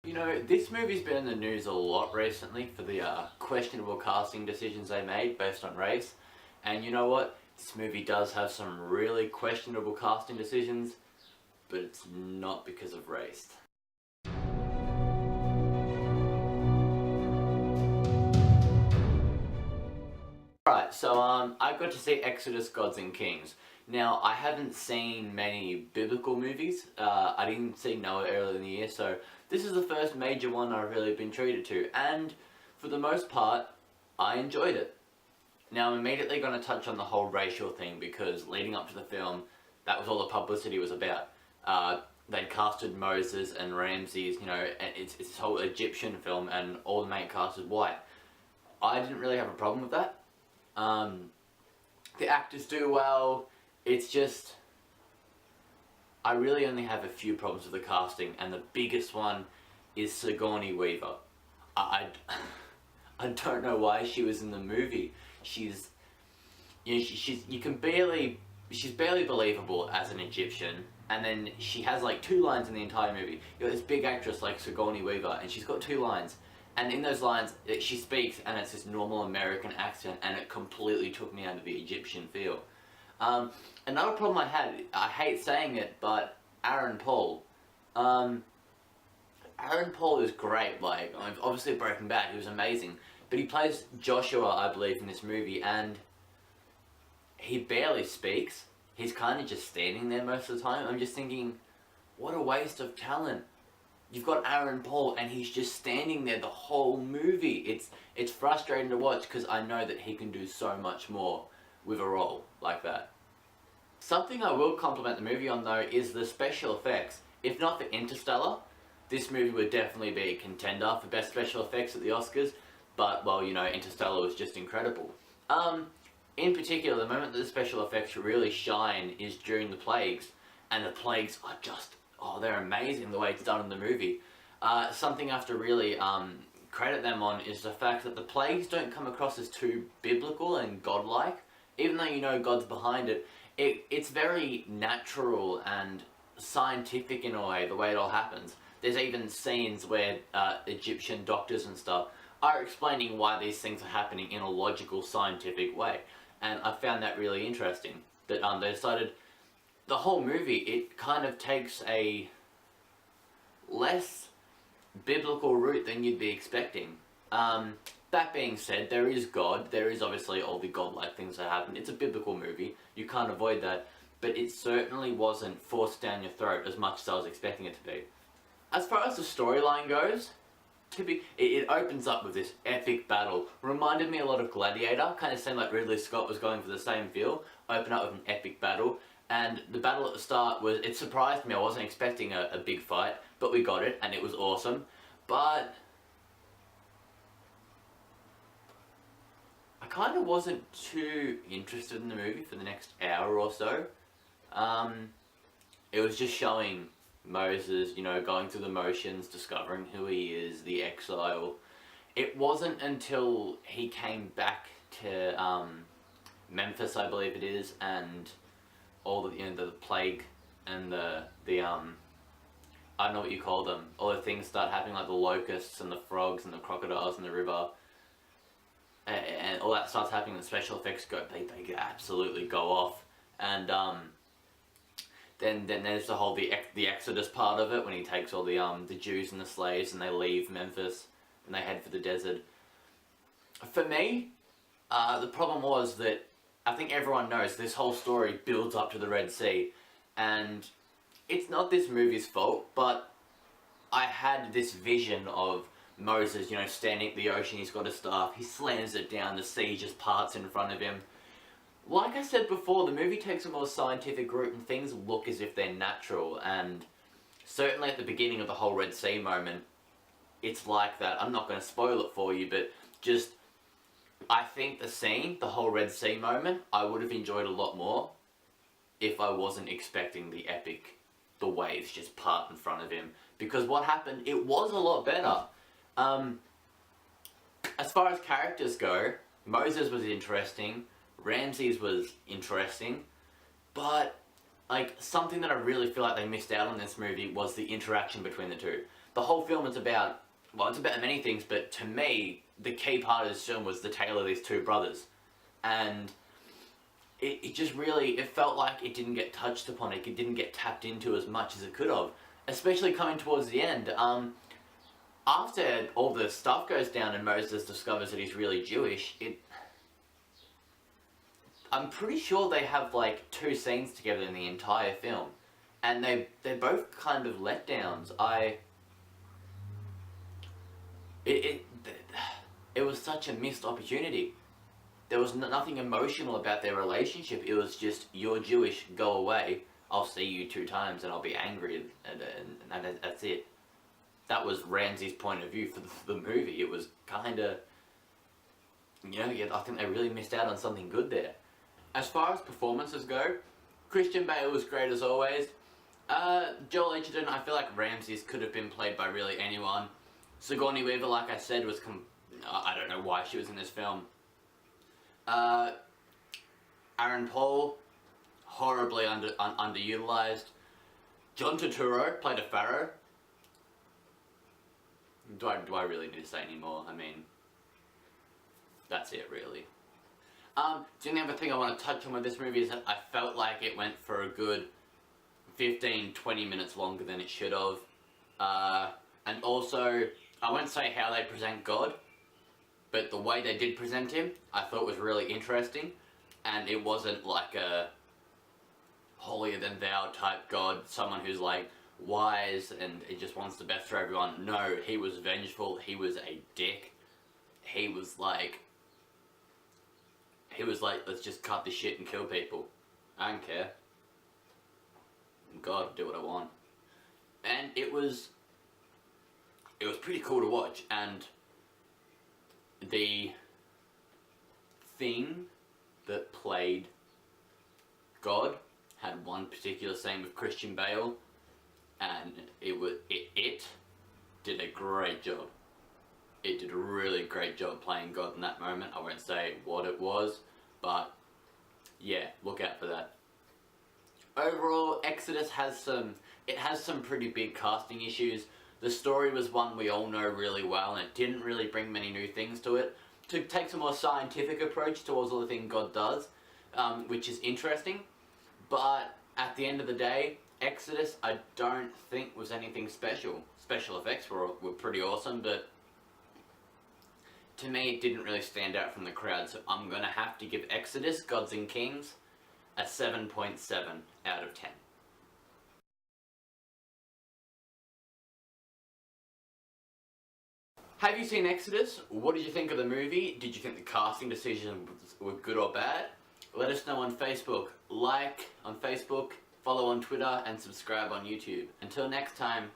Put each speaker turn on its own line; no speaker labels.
You know, this movie's been in the news a lot recently for the questionable casting decisions they made based on race. And you know what? This movie does have some really questionable casting decisions, but it's not because of race. Alright, so I got to see Exodus, Gods and Kings. Now, I haven't seen many biblical movies. I didn't see Noah earlier in the year, so this is the first major one I've really been treated to, and for the most part, I enjoyed it. Now, I'm immediately going to touch on the whole racial thing, because leading up to the film, that was all the publicity was about. They'd casted Moses and Ramses, you know, and it's this whole Egyptian film, and all the main cast was white. I didn't really have a problem with that. The actors do well. It's just, I really only have a few problems with the casting, and the biggest one is Sigourney Weaver. I don't know why she was in the movie. She's barely believable as an Egyptian, and then she has like 2 lines in the entire movie. You got this big actress like Sigourney Weaver, and she's got 2 lines. And in those lines, she speaks, and it's this normal American accent, and it completely took me out of the Egyptian feel. Another problem I had, I hate saying it, but Aaron Paul. Aaron Paul is great, like, obviously Breaking Bad, he was amazing. But he plays Joshua, I believe, in this movie, and he barely speaks. He's kind of just standing there most of the time. I'm just thinking, what a waste of talent. You've got Aaron Paul, and he's just standing there the whole movie. It's frustrating to watch, because I know that he can do so much more with a role like that. Something I will compliment the movie on, though, is the special effects. If not for Interstellar, this movie would definitely be a contender for best special effects at the Oscars, but, well, you know, Interstellar was just incredible. In particular, the moment that the special effects really shine is during the plagues, and the plagues are just, oh, they're amazing the way it's done in the movie. Something I have to really credit them on is the fact that the plagues don't come across as too biblical and godlike. Even though you know God's behind it, it's very natural and scientific in a way, the way it all happens. There's even scenes where Egyptian doctors and stuff are explaining why these things are happening in a logical, scientific way. And I found that really interesting, that they decided the whole movie, it kind of takes a less biblical route than you'd be expecting. That being said, there is God, there is obviously all the godlike things that happen. It's a biblical movie, you can't avoid that, but it certainly wasn't forced down your throat as much as I was expecting it to be. As far as the storyline goes, it opens up with this epic battle. Reminded me a lot of Gladiator, kind of seemed like Ridley Scott was going for the same feel. Open up with an epic battle, and the battle at the start was, it surprised me. I wasn't expecting a big fight, but we got it, and it was awesome. But I kind of wasn't too interested in the movie for the next hour or so. It was just showing Moses, you know, going through the motions, discovering who he is, the exile. It wasn't until he came back to Memphis, I believe it is, and all the, you know, the plague and the I don't know what you call them, all the things start happening, like the locusts and the frogs and the crocodiles in the river, and all that starts happening. The special effects they absolutely go off. And then there's the whole the Exodus part of it, when he takes all the Jews and the slaves, and they leave Memphis and they head for the desert. For me, the problem was that I think everyone knows this whole story builds up to the Red Sea, and it's not this movie's fault, but I had this vision of Moses, you know, standing at the ocean, he's got a staff, he slams it down, the sea just parts in front of him. Like I said before, the movie takes a more scientific route and things look as if they're natural, and certainly at the beginning of the whole Red Sea moment, it's like that. I'm not going to spoil it for you, but just, I think the scene, the whole Red Sea moment, I would have enjoyed a lot more if I wasn't expecting the waves just part in front of him. Because what happened, it was a lot better. As far as characters go, Moses was interesting, Ramses was interesting, but like something that I really feel like they missed out on this movie was the interaction between the two. the whole film is about, well, it's about many things, but to me, the key part of this film was the tale of these two brothers. And it just really, it felt like it didn't get touched upon, it didn't get tapped into as much as it could have. Especially coming towards the end. After all the stuff goes down and Moses discovers that he's really Jewish, I'm pretty sure they have like 2 scenes together in the entire film. And they're both kind of letdowns. It was such a missed opportunity. There was nothing emotional about their relationship. It was just, you're Jewish, go away. I'll see you 2 times and I'll be angry, and that's it. That was Ramsey's point of view for the movie. It was kind of, you know, I think they really missed out on something good there. As far as performances go, Christian Bale was great as always. Joel Edgerton, I feel like Ramsey's could have been played by really anyone. Sigourney Weaver, like I said, was I don't know why she was in this film. Aaron Paul, horribly underutilized. John Turturro played a pharaoh. Do I really need to say any more? I mean, that's it really. The only other thing I want to touch on with this movie is that I felt like it went for a good 15-20 minutes longer than it should have. And also, I won't say how they present God, but the way they did present him, I thought was really interesting. And it wasn't like a holier than thou type God, someone who's like wise and he just wants the best for everyone. No, he was vengeful, he was a dick. He was like, let's just cut the shit and kill people. I don't care. God, do what I want. And it was pretty cool to watch. And the thing that played God had one particular scene with Christian Bale, and it did a great job. It did a really great job playing God in that moment. I won't say what it was, but yeah, look out for that. Overall, Exodus has some pretty big casting issues. The story was one we all know really well, and it didn't really bring many new things to it. To take a more scientific approach towards all the things God does, which is interesting. But at the end of the day, Exodus I don't think was anything special. Special effects were pretty awesome, but to me it didn't really stand out from the crowd, so I'm going to have to give Exodus, Gods and Kings, a 7.7 out of 10. Have you seen Exodus? What did you think of the movie? Did you think the casting decisions were good or bad? Let us know on Facebook. Like on Facebook, follow on Twitter, and subscribe on YouTube. Until next time.